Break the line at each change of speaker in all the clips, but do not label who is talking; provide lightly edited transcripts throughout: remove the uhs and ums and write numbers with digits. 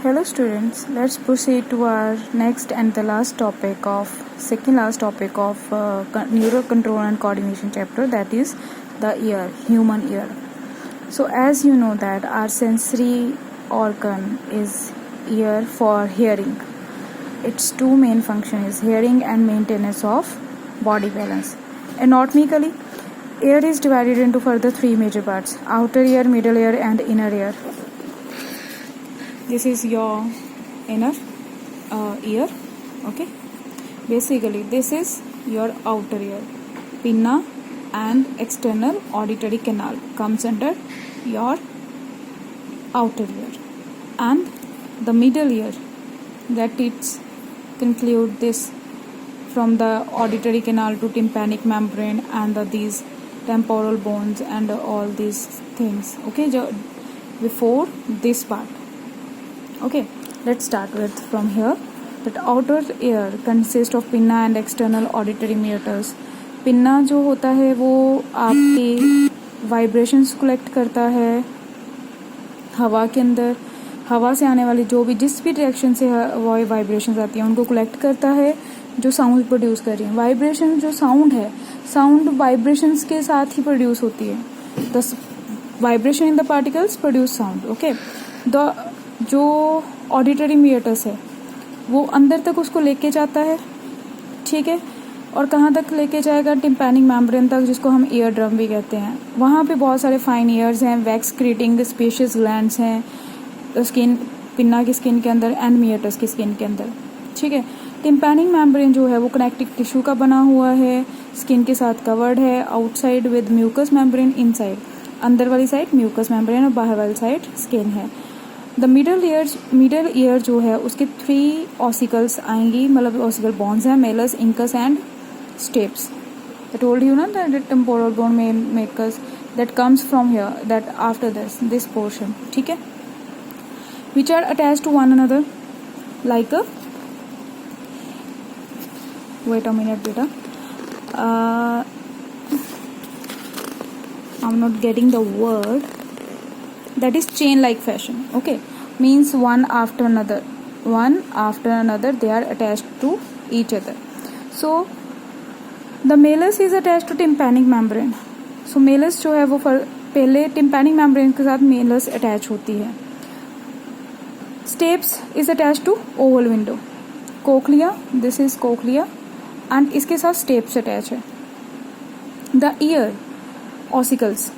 Hello students, let's proceed to our next and the last topic of neuro control and coordination chapter, that is the ear, human ear. So as you know that our sensory organ is ear for hearing. Its two main function is hearing and maintenance of body balance. Anatomically, ear is divided into further three major parts: outer ear, middle ear and inner ear. This is your inner ear, okay. Basically this is your outer ear. Pinna and external auditory canal comes under your outer ear, and the middle ear, that it's conclude this from the auditory canal to tympanic membrane and these temporal bones and all these things, okay, before this part. Okay, let's start with from here. That outer ear consists of pinna and external auditory meatus. Pinna जो होता है वो आपके vibrations collect करता है हवा के अंदर, हवा से आने वाली जो भी जिस भी डायरेक्शन से वो वाइब्रेशंस आती हैं उनको कलेक्ट करता है, जो साउंड प्रोड्यूस कर रही है. वाइब्रेशन जो साउंड है, साउंड वाइब्रेशंस के साथ ही प्रोड्यूस होती है. The vibration in the particles produce sound. Okay, the जो ऑडिटरी मीटस है वो अंदर तक उसको लेके जाता है, ठीक है. और कहाँ तक लेके जाएगा? टिम्पैनिक मेम्ब्रेन तक, जिसको हम ईयर ड्रम भी कहते हैं. वहाँ पे बहुत सारे फाइन ईयर्स हैं, वैक्स क्रिएटिंग स्पेशियस ग्लैंड्स हैं स्किन, पिन्ना की स्किन के अंदर एंड मीटस की स्किन के अंदर, ठीक है. टिम्पैनिक मेम्ब्रेन जो है वो कनेक्टिव टिश्यू का बना हुआ है, स्किन के साथ कवर्ड है, outside with mucous membrane, inside अंदर वाली साइड म्यूकस मेम्ब्रेन और बाहर वाली साइड स्किन है. द मिडल ईयर जो है उसके 3 ऑसिकल्स आएंगी, मतलब ऑसिकल बोन्स हैं, malleus, incus and stapes. I told you ना that temporal bone makers that comes from here, that after this portion, ठीक है, which are attached to one another like a, wait a minute beta, I'm not getting the word, that is chain like fashion. Okay, means one after another they are attached to each other. So the malus is attached to tympanic membrane. So malus जो है वो पहले tympanic membrane के साथ malus attach होती है. Stapes is attached to oval window. Cochlea, this is cochlea and इसके साथ stapes attach है. The ear ossicles,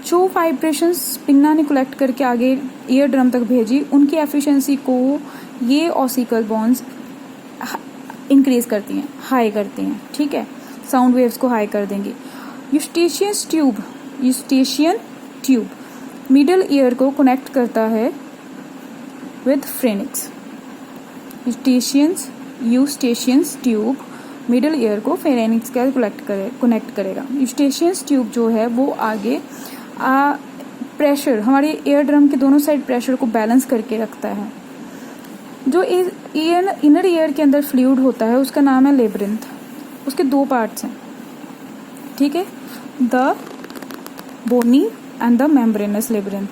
जो वाइब्रेशंस पिन्ना ने कलेक्ट करके आगे ईयर ड्रम तक भेजी, उनकी एफिशिएंसी को ये ऑसिकल बोन्स इंक्रीज करती हैं, हाई करती हैं, ठीक है. साउंड वेव्स को हाई कर देंगी. यूस्टेशियन ट्यूब मिडल ईयर को कनेक्ट करता है विद फ्रेनिक्स. यूस्टेशियंस ट्यूब मिडल ईयर को फेरेनिक्स का कनेक्ट करेगा. यूस्टेशियंस ट्यूब जो है वो आगे प्रेशर, हमारे एयर ड्रम के दोनों साइड प्रेशर को बैलेंस करके रखता है. जो इनर ईयर के अंदर फ्लूइड होता है उसका नाम है लेब्रिंथ. उसके 2 पार्ट्स हैं, ठीक है, the bony and the membranous labyrinth.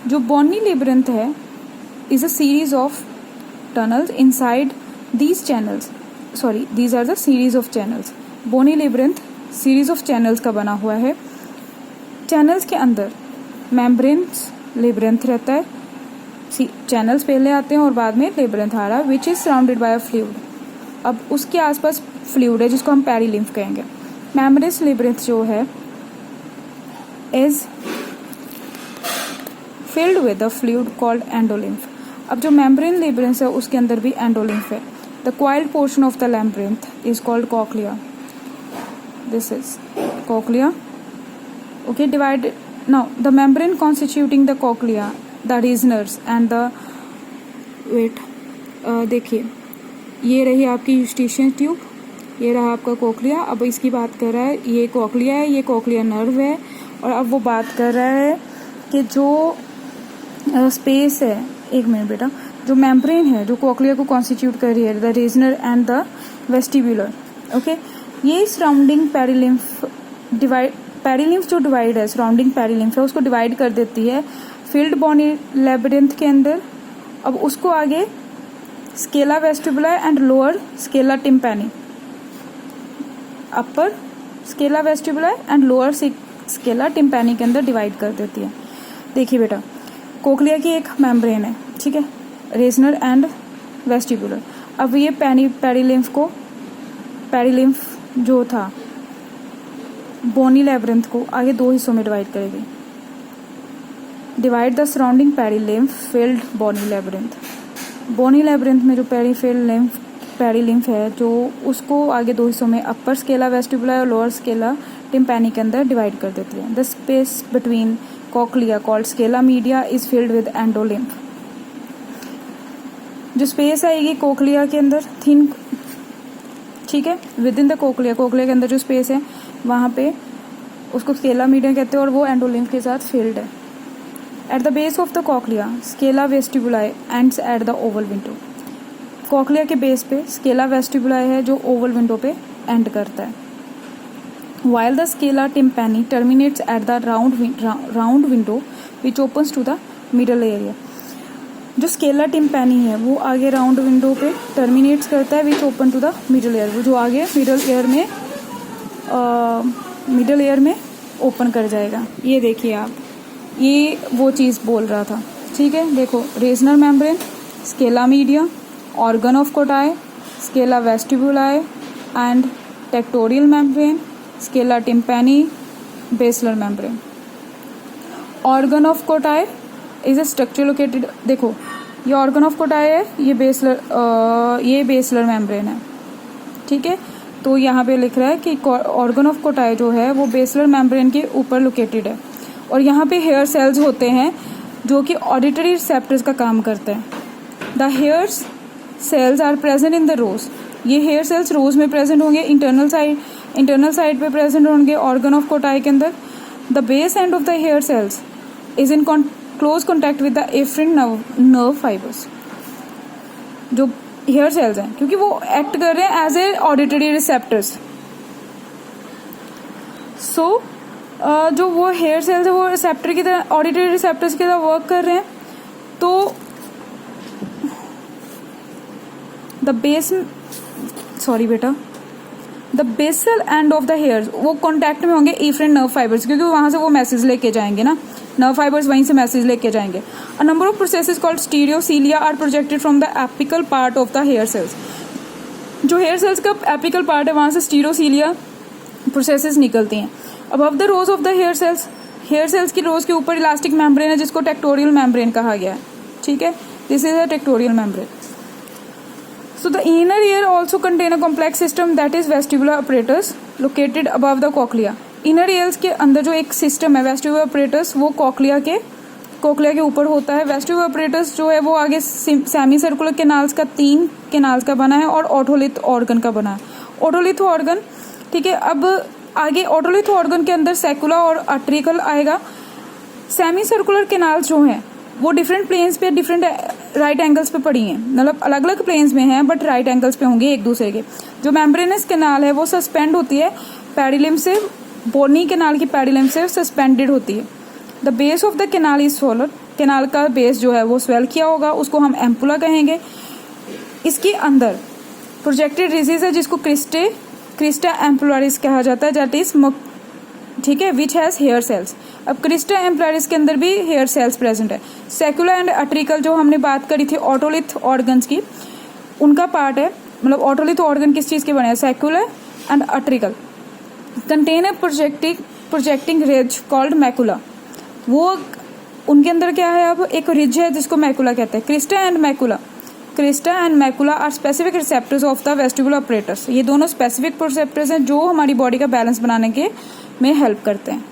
जो बोनी लेब्रिंथ है is a series of tunnels inside these channels, sorry these are the series of channels. Bony labyrinth series of channels का बना हुआ है. चैनल्स के अंदर मेम्ब्रेन्स लेब्रिंथ रहता है. चैनल्स पहले आते हैं और बाद में लेब्रिंथ आ रहा है, which is surrounded by a fluid. अब उसके आसपास फ्लूइड है जिसको हम पेरिलिम्फ कहेंगे. मेम्ब्रेनस लेब्रिंथ जो है is filled with a fluid called endolymph. अब जो मेम्ब्रेन लेब्रिंथ है उसके अंदर भी एंडोलिम्फ है. The coiled portion of the labyrinth is called cochlea. This is cochlea. Okay, divided. Now the membrane constituting the cochlea, the reasoners and the देखिए ये रही आपकी यूस्टेशियन ट्यूब, ये रहा आपका कोक्लिया. अब इसकी बात कर रहा है, ये कोक्लिया है, ये कोक्लिया नर्व है. और अब वो बात कर रहा है कि जो स्पेस है, एक मिनट बेटा, जो मेम्ब्रेन है जो कोक्लिया को कॉन्स्टिट्यूट कर रही है, the Reissner and the vestibular. Okay, ये सराउंडिंग पेरिलिम्फ जो डिवाइड है, सराउंडिंग पेरिलिम्फ है, उसको डिवाइड कर देती है फिल्ड बोनी लेब्रिंथ के अंदर अब उसको आगे scala vestibuli and lower scala tympani, upper scala vestibuli and lower scala tympani के अंदर डिवाइड कर देती है। देखिए बेटा, कोक्लिया की एक मेम्ब्रेन है, ठीक है, रेजनर एंड वेस्टिबुलर। अब ये पेरिलिम्फ जो था बोनी लेब्रिंथ को आगे दो हिस्सों में डिवाइड करेगी। Divide the surrounding perilymph filled bony labyrinth. Bony labyrinth में जो पेरिलिम्फ है जो उसको आगे दो हिस्सों में अपर स्केला वेस्टिबुलर और लोअर स्केला टिम्पैनी के अंदर डिवाइड कर देती है। The space between cochlea called Scala media is filled with endolymph. जो स्पेस आएगी कोक्लिया के अंदर थिन, ठीक है, विद इन द कोक्लिया के अंदर जो स्पेस है वहाँ पे उसको स्केला मीडिया कहते हैं और वो एंडोलिम्फ के साथ फिल्ड है। At the base of the cochlea scala vestibuli ends at the oval window. Cochlea के बेस पे स्केला वेस्टिबुलाई है जो ओवल विंडो पे एंड करता है। While the scala tympani terminates at the round window which opens to the middle area. जो scala tympani है वो आगे राउंड विंडो पे टर्मिनेट्स करता है which open to the middle ear, वो जो आगे मिडल एयर में ओपन कर जाएगा। ये देखिए आप, ये वो चीज़ बोल रहा था, ठीक है। देखो, Reissner membrane, scala media, organ of Corti, scala vestibuli and tectorial membrane, scala tympani, basilar membrane. Organ of Corti is a structure located, देखो ये ऑर्गन ऑफ कोटाई है, ये बेसलर मेम्ब्रेन है, ठीक है। तो यहाँ पे लिख रहा है कि ऑर्गन ऑफ कोटाई जो है वो बेसलर मेम्ब्रेन के ऊपर लोकेटेड है और यहाँ पे हेयर सेल्स होते हैं जो कि ऑडिटरी रिसेप्टर्स का काम करते हैं। The hair cells are present in the rows. ये हेयर सेल्स रोज में प्रेजेंट होंगे, इंटरनल साइड पे प्रेजेंट होंगे ऑर्गन ऑफ कोटाई के अंदर। The base end of the hair cells is in close contact with the afferent nerve fibres. जो hair cells हैं क्योंकि वो एक्ट कर रहे हैं as a auditory receptors. So जो वो हेयर सेल्स है वो रिसेप्टर की तरह, ऑडिटरी रिसेप्टर्स की तरह वर्क कर रहे हैं। तो the basal end of the hairs वो कॉन्टैक्ट में होंगे एफरेंट नर्व फाइबर्स, क्योंकि वहां से वो मैसेज लेके जाएंगे ना, नर्व फाइबर्स वहीं से मैसेज लेके जाएंगे। A number of processes called stereocilia are projected from the apical part of the hair cells. जो हेयर सेल्स का एपिकल पार्ट है वहां से स्टीरियोसीलिया प्रोसेसेस निकलती हैं। Above the rows of the hair cells की रोज के ऊपर इलास्टिक मेम्ब्रेन है जिसको टेक्टोरियल मेम्ब्रेन कहा गया है, ठीक है। This is a tectorial membrane. So the inner ear also contain a complex system that is vestibular apparatus located above the cochlea. Inner ears के अंदर जो एक सिस्टम है vestibular apparatus वो कोक्लिया के ऊपर होता है। vestibular apparatus जो है वो आगे सेमी सर्कुलर कैनाल्स का 3 कैनाल्स का बना है और ओटोलिथ ऑर्गन का बना है। ओटोलिथ ऑर्गन, ठीक है। अब आगे ओटोलिथ ऑर्गन के अंदर सेकुला और आर्ट्रिकल आएगा। सेमी सर्कुलर कैनाल्स जो हैं वो डिफरेंट प्लेन्स पे डिफरेंट राइट एंगल्स पे पड़ी हैं, मतलब अलग अलग प्लेन्स में हैं बट राइट एंगल्स पे होंगे एक दूसरे के। जो मेम्ब्रेनस कैनाल है वो सस्पेंड होती है पेडिलिम से, बोनी कैनाल की पेडिलिम से सस्पेंडेड होती है। The base of the canal is swollen. Canal का बेस जो है वो स्वेल किया होगा, उसको हम एम्पुला कहेंगे। इसके अंदर प्रोजेक्टेड रिजिस है जिसको क्रिस्टा एम्पुलारिस कहा जाता है, दैट इज, ठीक है, विच हैज हेयर सेल्स। अब क्रिस्टा एम्पुलारिस के अंदर भी हेयर सेल्स प्रेजेंट है। सेकुला एंड आर्ट्रिकल जो हमने बात करी थी ऑटोलिथ ऑर्गन्स की, उनका पार्ट है, मतलब ऑटोलिथ ऑर्गन किस चीज के बने हैं, saccule and utricle. Contain a projecting ridge called macula. वो उनके अंदर क्या है, अब एक रिज है जिसको मैकुला कहते हैं। Crista and macula are specific receptors of the vestibular apparatus। ये दोनों स्पेसिफिक रिसेप्टर्स हैं जो हमारी बॉडी का बैलेंस बनाने के में हेल्प करते हैं।